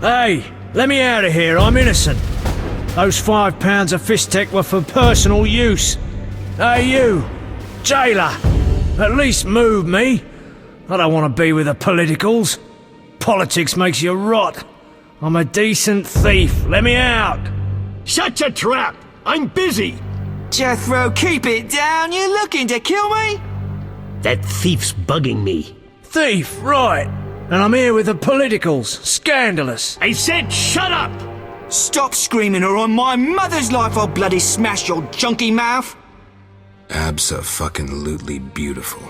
Hey, let me out of here, I'm innocent. Those £5 of fisstech were for personal use. Hey you, jailer, at least move me. I don't want to be with the politicals. Politics makes you rot. I'm a decent thief, let me out. Shut your trap! I'm busy! Jethro, keep it down! You're looking to kill me? That thief's bugging me. Thief, right. And I'm here with the politicals. Scandalous. I said shut up! Stop screaming or on my mother's life I'll bloody smash your junky mouth! Abso-fucking-lutely beautiful.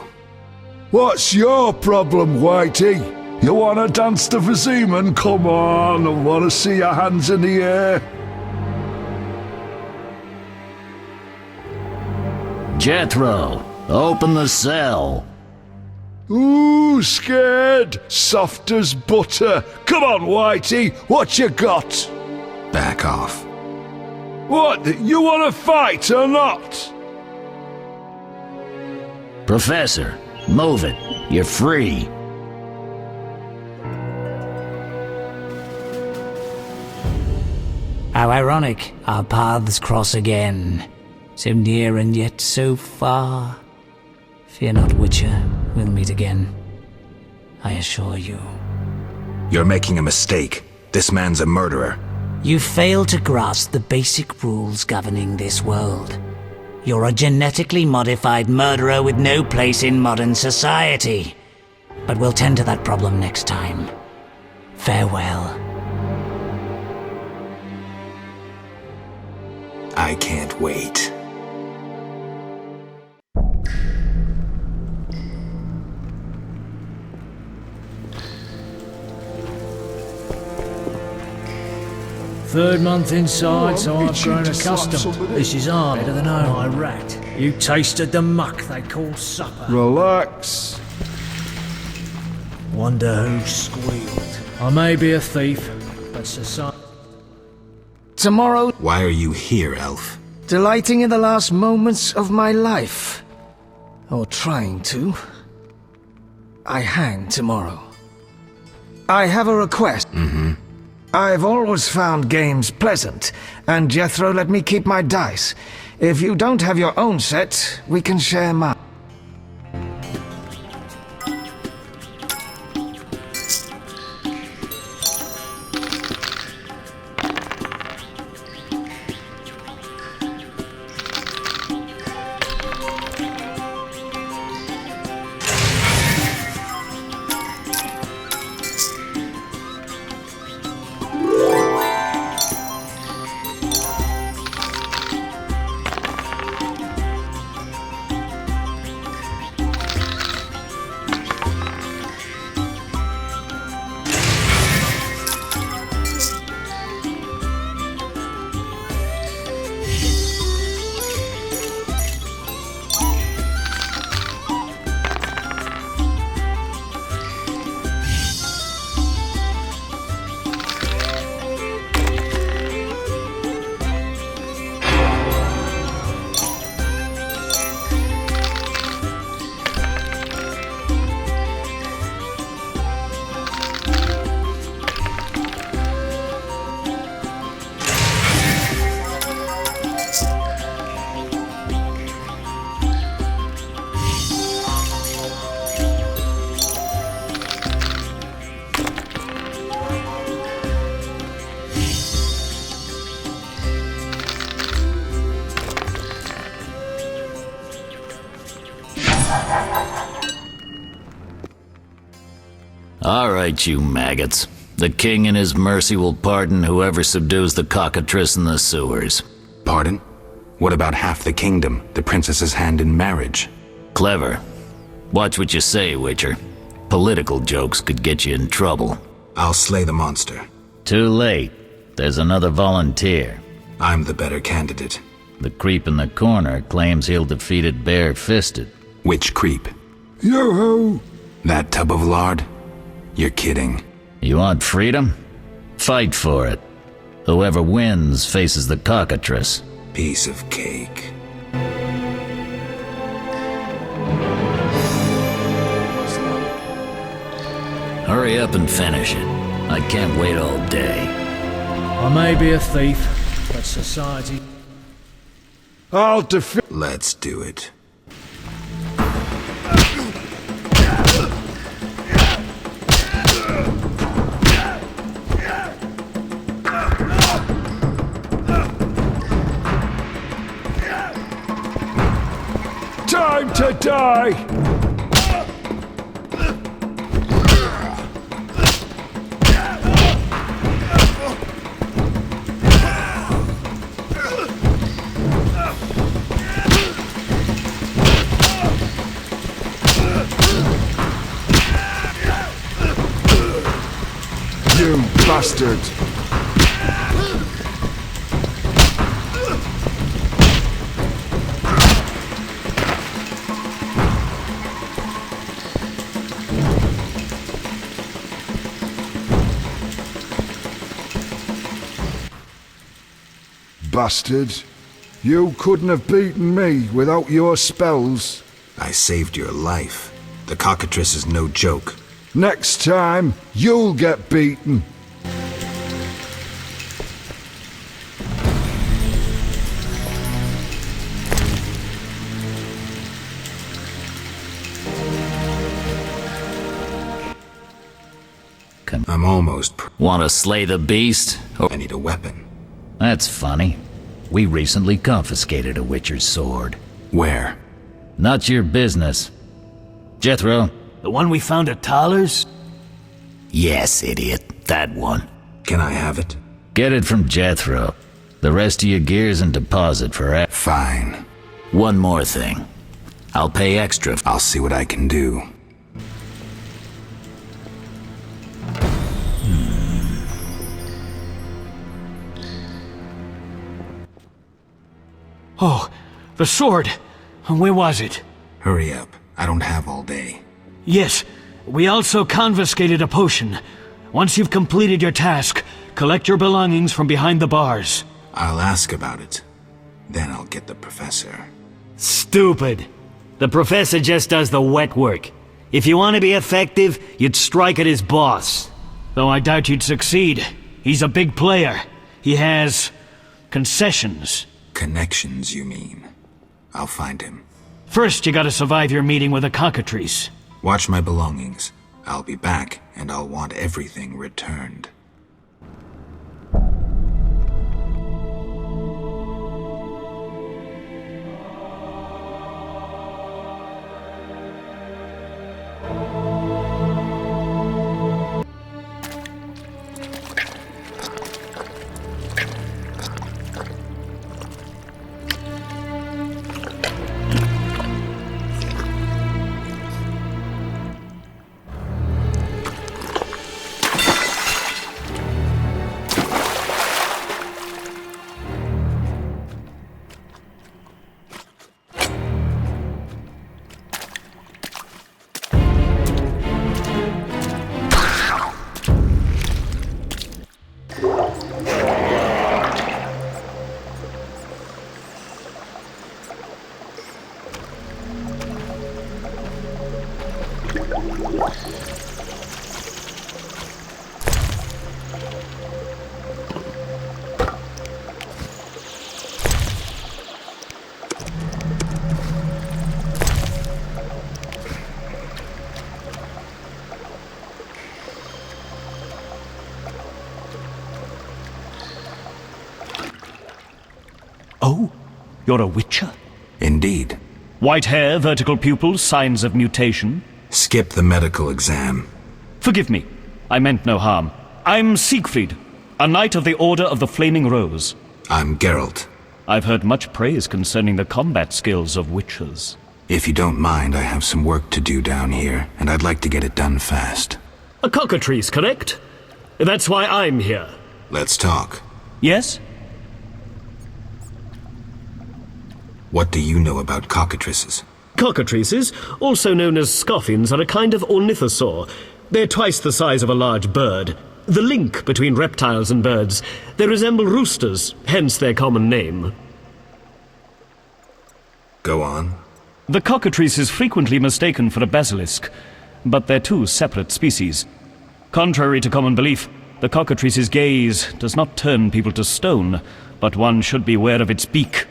What's your problem, Whitey? You wanna dance to Viziman? Come on, I wanna see your hands in the air. Jethro, open the cell. Ooh, scared? Soft as butter. Come on, Whitey, what you got? Back off. What, you wanna fight or not? Professor, move it. You're free. How ironic, our paths cross again. So near and yet so far. Fear not, Witcher, we'll meet again. I assure you. You're making a mistake. This man's a murderer. You fail to grasp the basic rules governing this world. You're a genetically modified murderer with no place in modern society. But we'll tend to that problem next time. Farewell. I can't wait. Third month inside, so I've itching grown to slap accustomed. some of This this. is hard, better than home, I rat. You tasted the muck they call supper. Relax. Wonder who squealed. I may be a thief, but society... Tomorrow, Why are you here, elf? delighting in the last moments of my life. Or trying to. I hang tomorrow. I have a request. I've always found games pleasant, and Jethro let me keep my dice. If you don't have your own set, we can share mine. All right, you maggots. The king in his mercy will pardon whoever subdues the cockatrice in the sewers. Pardon? What about half the kingdom, the princess's hand in marriage? Clever. Watch what you say, Witcher. Political jokes could get you in trouble. I'll slay the monster. Too late. There's another volunteer. I'm the better candidate. The creep in the corner claims he'll defeat it bare-fisted. Which creep? Yo-ho! That tub of lard? You're kidding. You want freedom? Fight for it. Whoever wins faces the cockatrice. Piece of cake. Hurry up and finish it. I can't wait all day. I may be a thief, but society... I'll defeat. Let's do it. Time to die! You bastard! Bastard. You couldn't have beaten me without your spells. I saved your life. The cockatrice is no joke. Next time, you'll get beaten. I'm almost... Want to slay the beast? I need a weapon. That's funny. We recently confiscated a Witcher's sword. Where? Not your business. Jethro? The one we found at Thaler's? Yes, idiot. That one. Can I have it? Get it from Jethro. The rest of your gear's in deposit for... Fine. One more thing. I'll pay extra. I'll see what I can do. Oh, the sword. Where was it? Hurry up. I don't have all day. Yes, we also confiscated a potion. Once you've completed your task, collect your belongings from behind the bars. I'll ask about it. Then I'll get the professor. Stupid. The professor just does the wet work. If you want to be effective, you'd strike at his boss. Though I doubt you'd succeed. He's a big player. He has... concessions. Connections, you mean? I'll find him. First, you gotta survive your meeting with the cockatrice. Watch my belongings. I'll be back, and I'll want everything returned. Oh? You're a witcher? Indeed. White hair, vertical pupils, signs of mutation? Skip the medical exam. Forgive me. I meant no harm. I'm Siegfried, a knight of the Order of the Flaming Rose. I'm Geralt. I've heard much praise concerning the combat skills of witchers. If you don't mind, I have some work to do down here, and I'd like to get it done fast. A cockatrice, correct? That's why I'm here. Let's talk. Yes? What do you know about cockatrices? Cockatrices, also known as scoffins, are a kind of ornithosaur. They're twice the size of a large bird. The link between reptiles and birds. They resemble roosters, hence their common name. Go on. The cockatrice is frequently mistaken for a basilisk, but they're two separate species. Contrary to common belief, The cockatrice's gaze does not turn people to stone, but one should beware of its beak.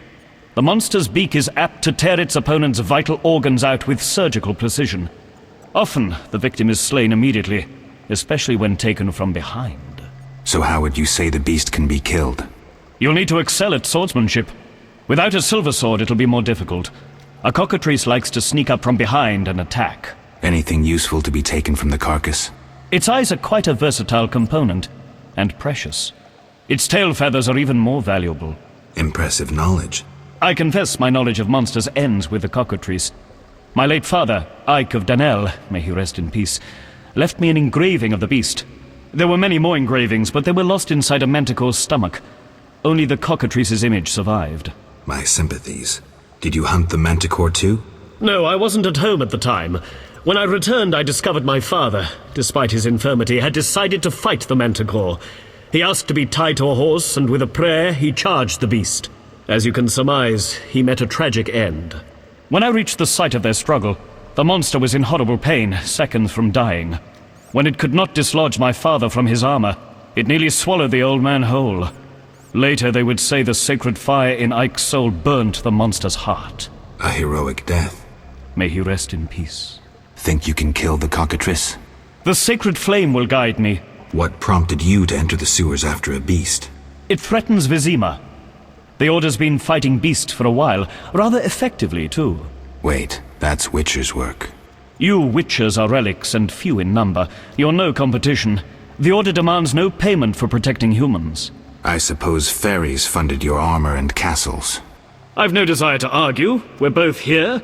The monster's beak is apt to tear its opponent's vital organs out with surgical precision. Often, the victim is slain immediately, especially when taken from behind. So how would you say the beast can be killed? You'll need to excel at swordsmanship. Without a silver sword, it'll be more difficult. A cockatrice likes to sneak up from behind and attack. Anything useful to be taken from the carcass? Its eyes are quite a versatile component, and precious. Its tail feathers are even more valuable. Impressive knowledge. I confess my knowledge of monsters ends with the cockatrice. My late father, Ike of Danel, may he rest in peace, left me an engraving of the beast. There were many more engravings, but they were lost inside a manticore's stomach. Only the cockatrice's image survived. My sympathies. Did you hunt the manticore too? No, I wasn't at home at the time. When I returned, I discovered my father, despite his infirmity, had decided to fight the manticore. He asked to be tied to a horse, and with a prayer, he charged the beast. As you can surmise, he met a tragic end. When I reached the site of their struggle, the monster was in horrible pain, seconds from dying. When it could not dislodge my father from his armor, it nearly swallowed the old man whole. Later, they would say the sacred fire in Ike's soul burnt the monster's heart. A heroic death. May he rest in peace. Think you can kill the cockatrice? The sacred flame will guide me. What prompted you to enter the sewers after a beast? It threatens Vizima. The Order's been fighting beasts for a while, rather effectively, too. Wait, that's Witcher's work. You Witchers are relics and few in number. You're no competition. The Order demands no payment for protecting humans. I suppose fairies funded your armor and castles. I've no desire to argue. We're both here.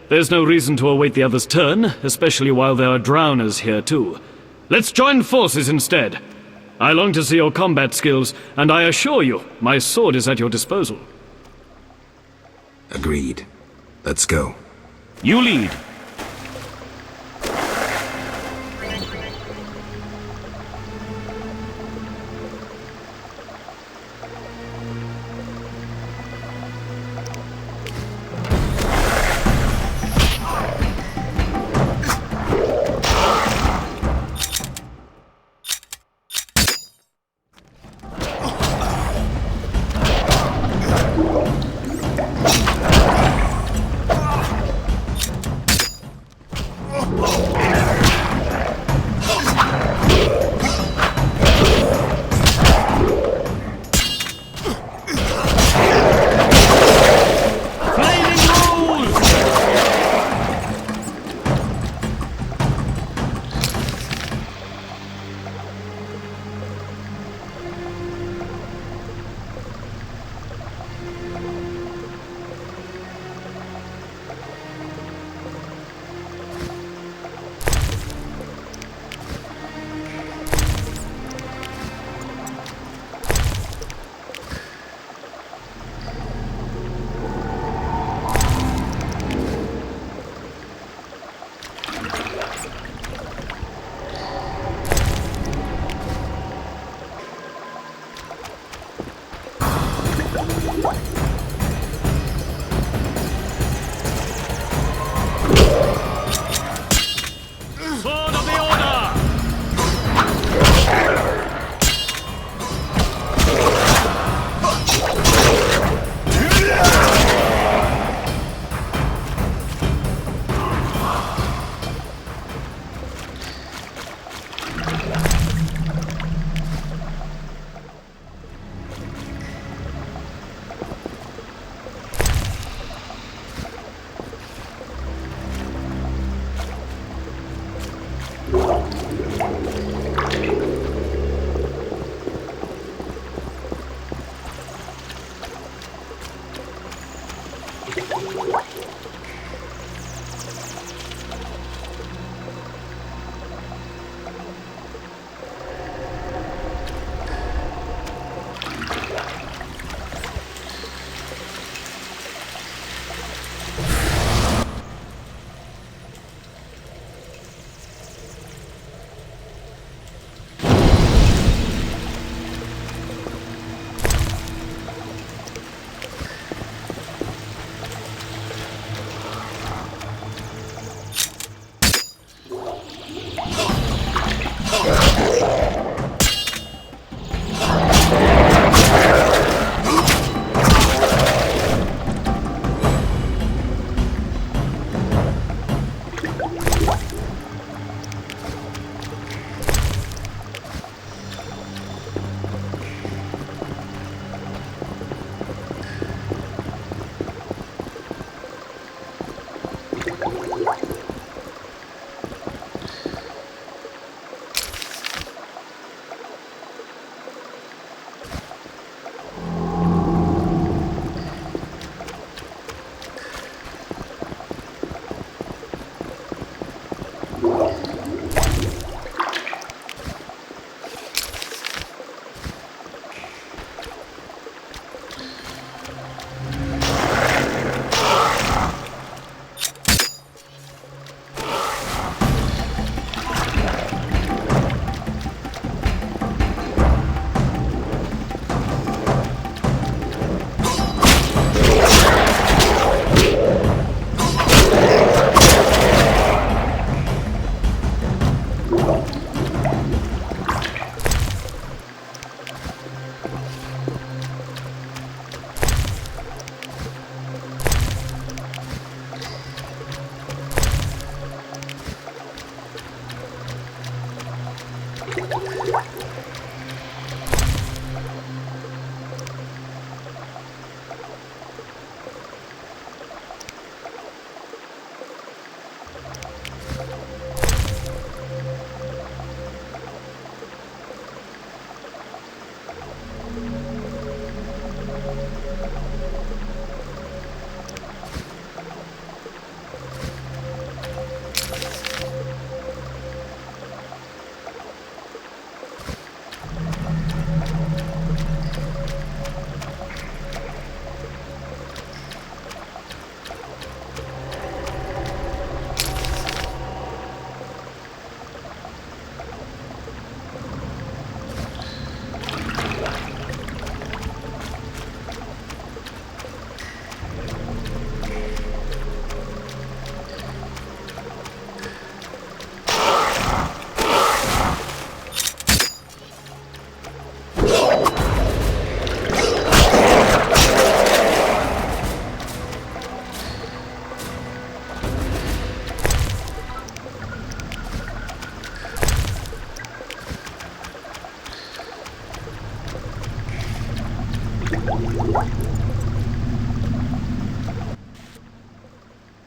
There's no reason to await the other's turn, especially while there are drowners here too. Let's join forces instead. I long to see your combat skills, and I assure you, my sword is at your disposal. Agreed. Let's go. You lead.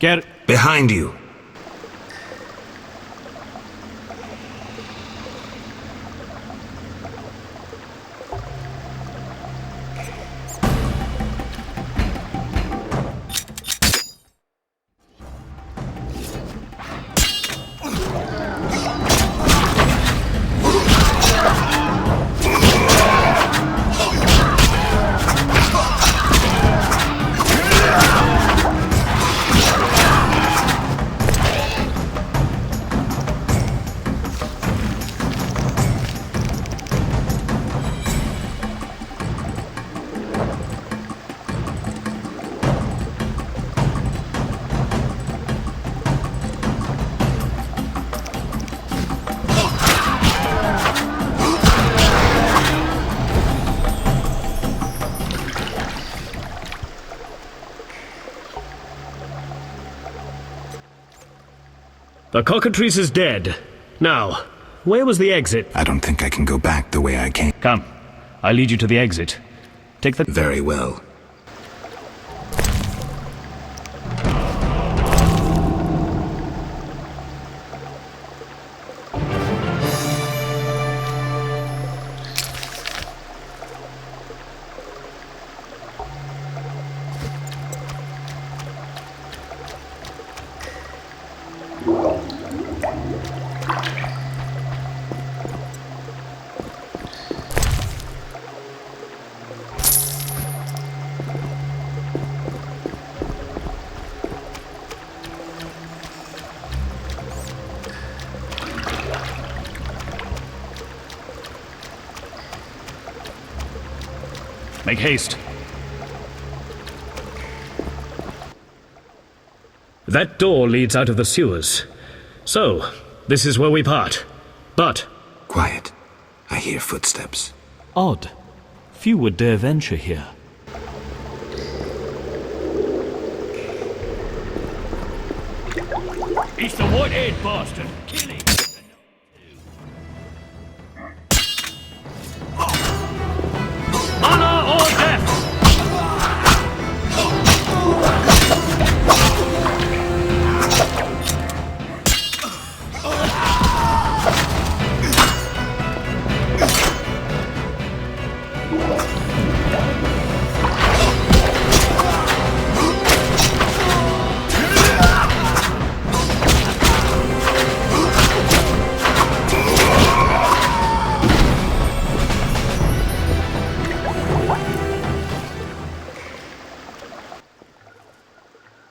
Behind you! The cockatrice is dead. Now, where was the exit? I don't think I can go back the way I came. Come. I'll lead you to the exit. Take the... Very well. Make haste. That door leads out of the sewers. So, this is where we part. But... Quiet. I hear footsteps. Odd. Few would dare venture here. It's the white-haired bastard. Kill him. Honor or death!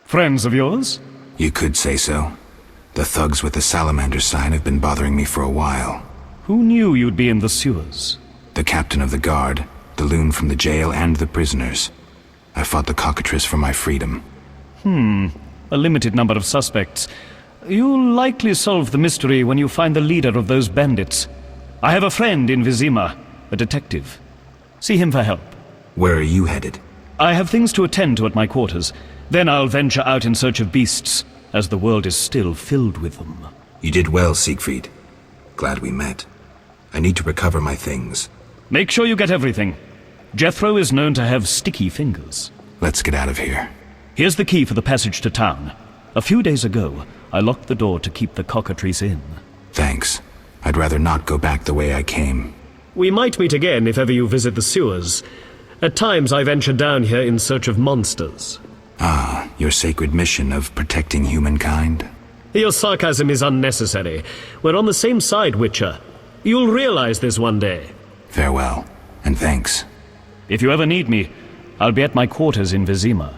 Friends of yours? You could say so. The thugs with the salamander sign have been bothering me for a while. Who knew you'd be in the sewers? The captain of the guard, the loon from the jail, and the prisoners. I fought the cockatrice for my freedom. A limited number of suspects. You'll likely solve the mystery when you find the leader of those bandits. I have a friend in Vizima, a detective. See him for help. Where are you headed? I have things to attend to at my quarters. Then I'll venture out in search of beasts, as the world is still filled with them. You did well, Siegfried. Glad we met. I need to recover my things. Make sure you get everything. Jethro is known to have sticky fingers. Let's get out of here. Here's the key for the passage to town. A few days ago, I locked the door to keep the cockatrice in. Thanks. I'd rather not go back the way I came. We might meet again if ever you visit the sewers. At times I venture down here in search of monsters. Ah, your sacred mission of protecting humankind? Your sarcasm is unnecessary. We're on the same side, Witcher. You'll realize this one day. Farewell, and thanks. If you ever need me, I'll be at my quarters in Vizima.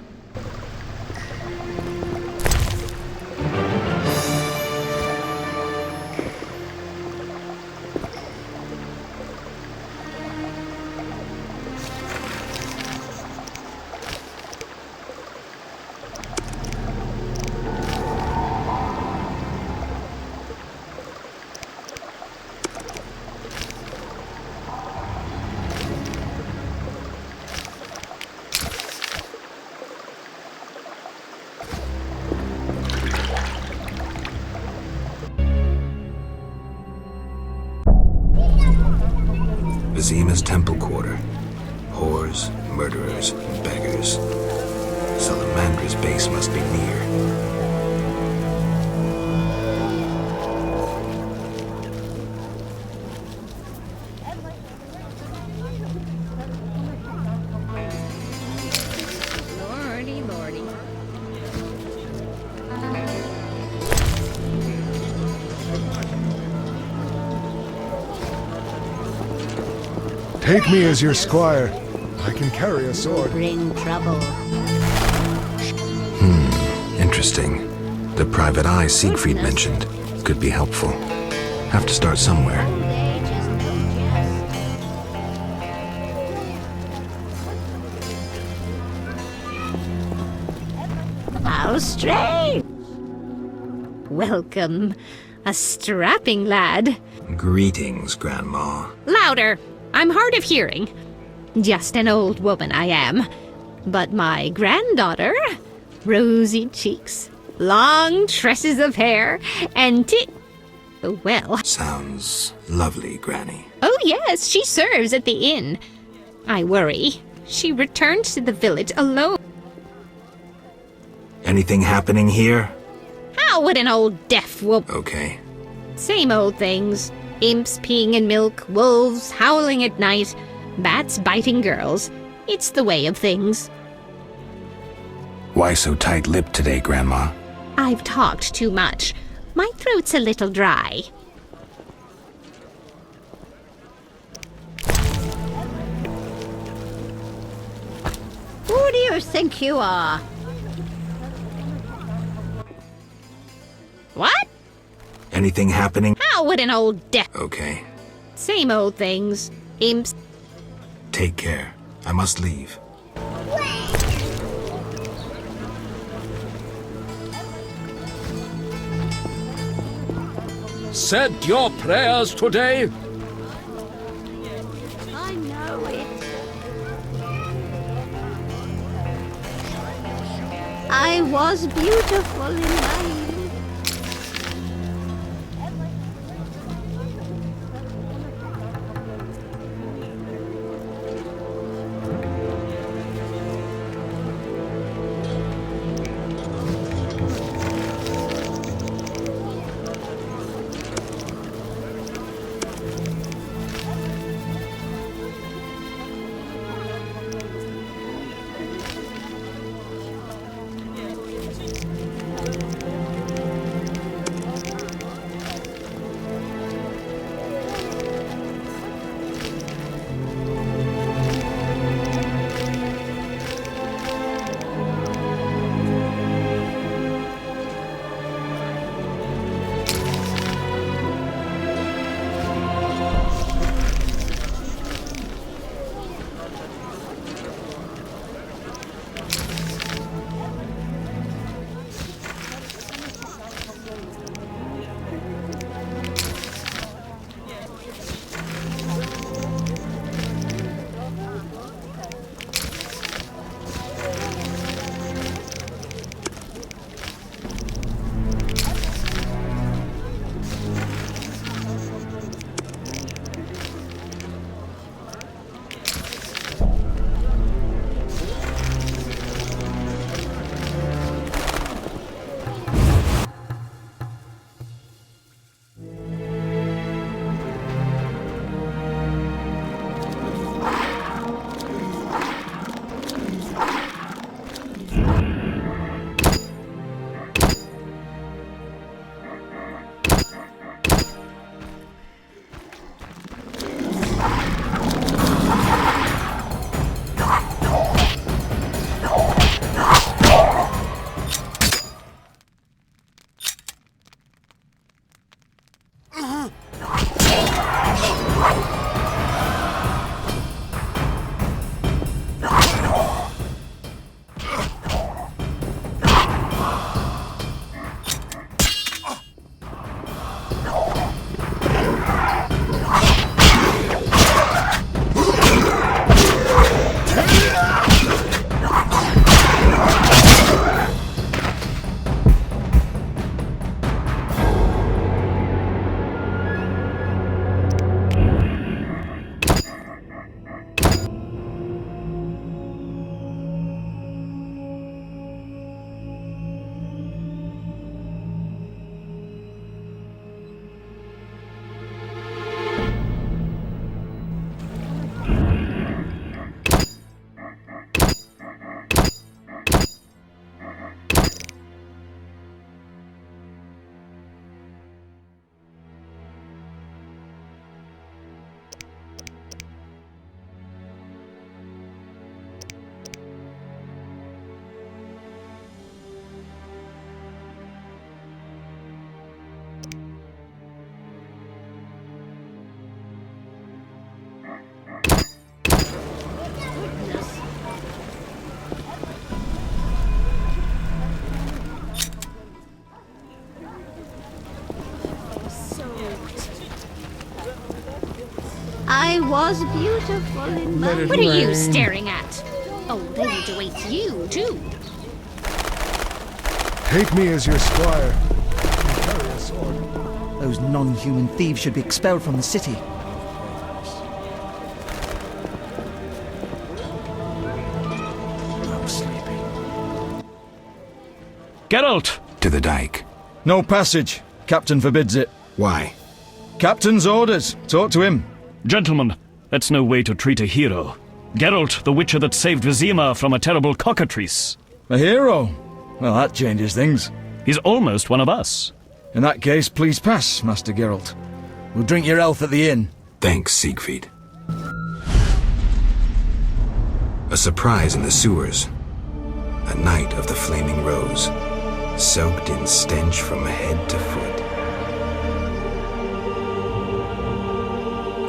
Vizima's temple quarter. Whores, murderers, beggars. Salamandra's base must be near. Take me as your squire. I can carry a sword. Bring trouble. Interesting. The private eye Siegfried mentioned could be helpful. Have to start somewhere. How strange. Welcome. A strapping lad. Greetings, Grandma. Louder! I'm hard of hearing. Just an old woman I am. But my granddaughter, rosy cheeks, long tresses of hair, and well. Sounds lovely, Granny. Oh yes, she serves at the inn. I worry. She returned to the village alone. Anything happening here? How would an old deaf woman... Okay. Same old things. Imps peeing in milk, wolves howling at night, bats biting girls. It's the way of things. Why so tight-lipped today, Grandma? I've talked too much. My throat's a little dry. Who do you think you are? What? Anything happening? How would an old deaf... Okay. Same old things. Imps... Take care. I must leave. Said your prayers today? I know it. I was beautiful in my youth. I was beautiful in my... What are you staring at? Old age awaits you, too. Take me as your squire. Carry a sword. Those non-human thieves should be expelled from the city. I'm sleepy. Geralt! To the dike. No passage. Captain forbids it. Why? Captain's orders. Talk to him. Gentlemen, that's no way to treat a hero. Geralt, the witcher that saved Vizima from a terrible cockatrice. A hero? Well, that changes things. He's almost one of us. In that case, please pass, Master Geralt. We'll drink your health at the inn. Thanks, Siegfried. A surprise in the sewers. A night of the Flaming Rose, soaked in stench from head to foot.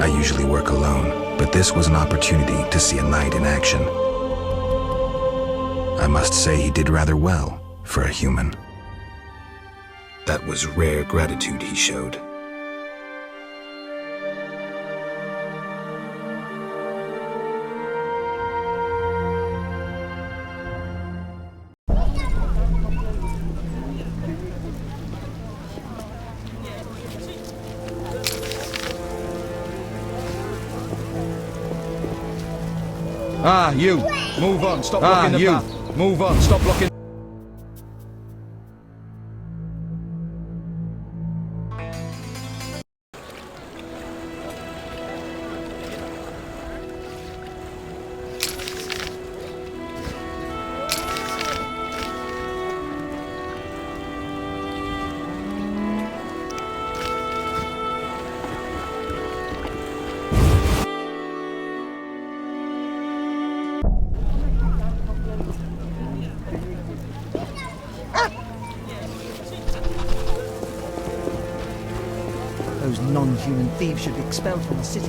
I usually work alone, but this was an opportunity to see a knight in action. I must say he did rather well for a human. That was rare gratitude he showed. Ah, you! Move on, stop blocking the path. Move on, stop blocking... Those non-human thieves should be expelled from the city.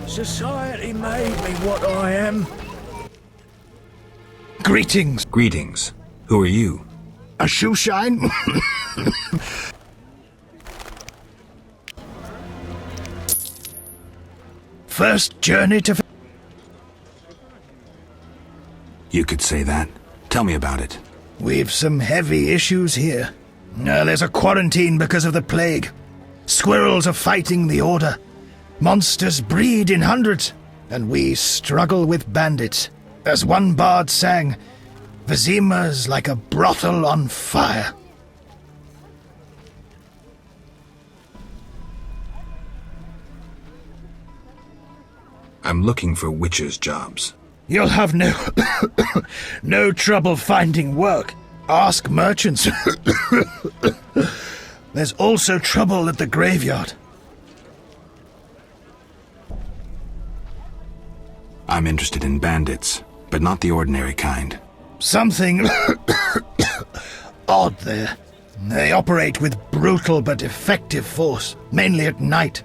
Society made me what I am. Greetings. Greetings. Who are you? A shoe shine? First journey to... You could say that. Tell me about it. We've some heavy issues here. There's a quarantine because of the plague. Squirrels are fighting the Order. Monsters breed in hundreds, and we struggle with bandits. As one bard sang, Vizima's like a brothel on fire. I'm looking for witches' jobs. You'll have no trouble finding work. Ask merchants. There's also trouble at the graveyard. I'm interested in bandits, but not the ordinary kind. Something odd there. They operate with brutal but effective force, mainly at night.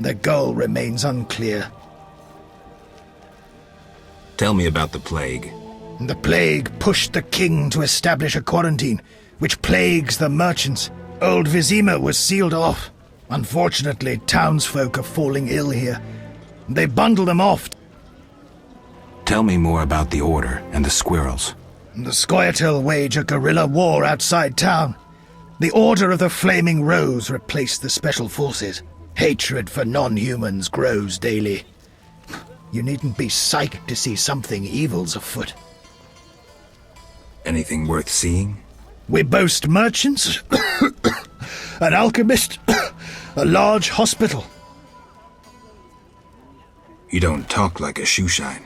Their goal remains unclear. Tell me about the plague. The plague pushed the king to establish a quarantine, which plagues the merchants. Old Vizima was sealed off. Unfortunately, townsfolk are falling ill here. They bundle them off. Tell me more about the Order and the squirrels. The Scoia'tael wage a guerrilla war outside town. The Order of the Flaming Rose replaced the Special Forces. Hatred for non-humans grows daily. You needn't be psyched to see something evil's afoot. Anything worth seeing? We boast merchants, an alchemist, a large hospital. You don't talk like a shoe shine.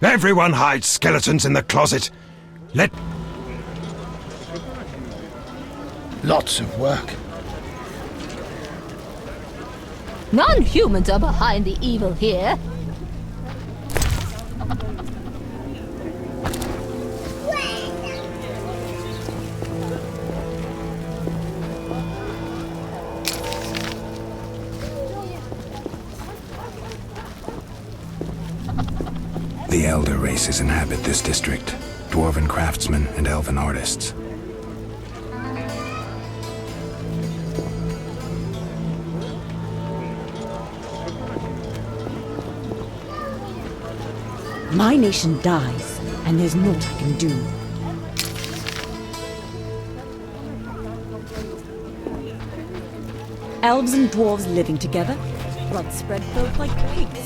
Everyone hides skeletons in the closet. Lots of work. Non-humans are behind the evil here. The elder races inhabit this district. Dwarven craftsmen and elven artists. My nation dies, and there's naught I can do. Elves and dwarves living together, blood spread both like pigs.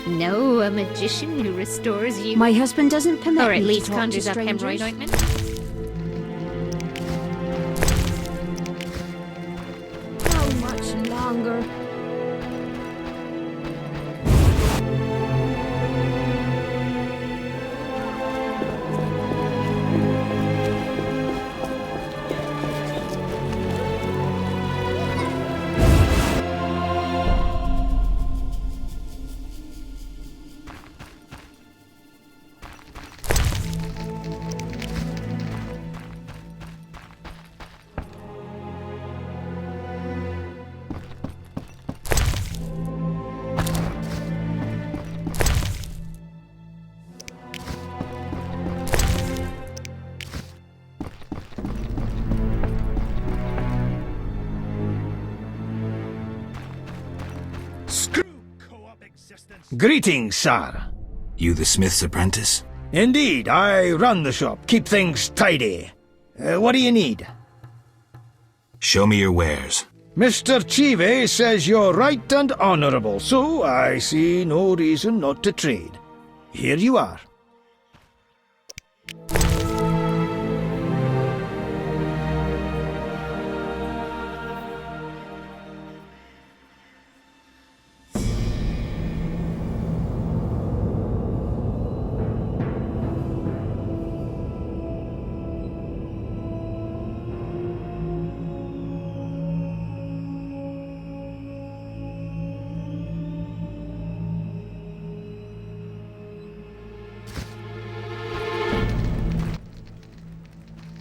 No, a magician who restores you. My husband doesn't permit or at me least to talk conjures to up hemorrhoid strangers. ointment. How much longer? Greetings, sir. You the smith's apprentice? Indeed, I run the shop, keep things tidy. What do you need? Show me your wares. Mr. Chive says you're right and honorable, so I see no reason not to trade. Here you are.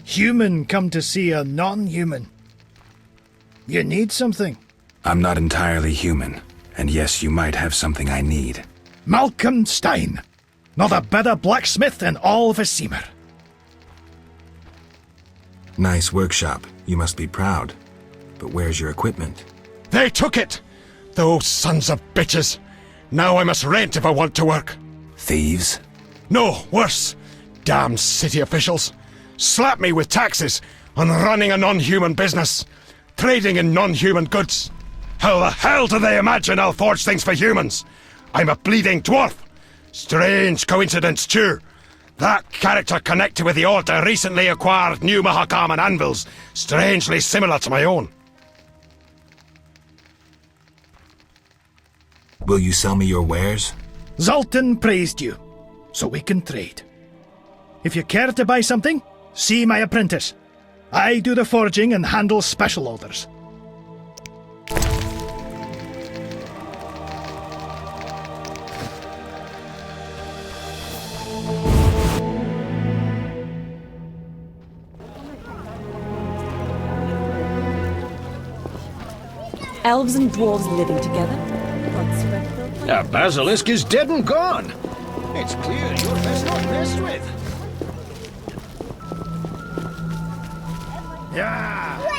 Human come to see a non-human. You need something? I'm not entirely human, and yes, you might have something I need. Malcolm Stein. Not a better blacksmith in all of Vizima. Nice workshop. You must be proud. But where's your equipment? They took it! Those sons of bitches! Now I must rent if I want to work. Thieves? No, worse. Damn city officials. Slap me with taxes on running a non-human business. Trading in non-human goods. How the hell do they imagine I'll forge things for humans? I'm a bleeding dwarf. Strange coincidence, too. That character connected with the Order recently acquired new Mahakaman anvils, strangely similar to my own. Will you sell me your wares? Zoltan praised you, so we can trade. If you care to buy something, see my apprentice. I do the forging and handle special orders. Elves and dwarves living together. The basilisk is dead and gone. It's clear you're best not messed with. Yeah.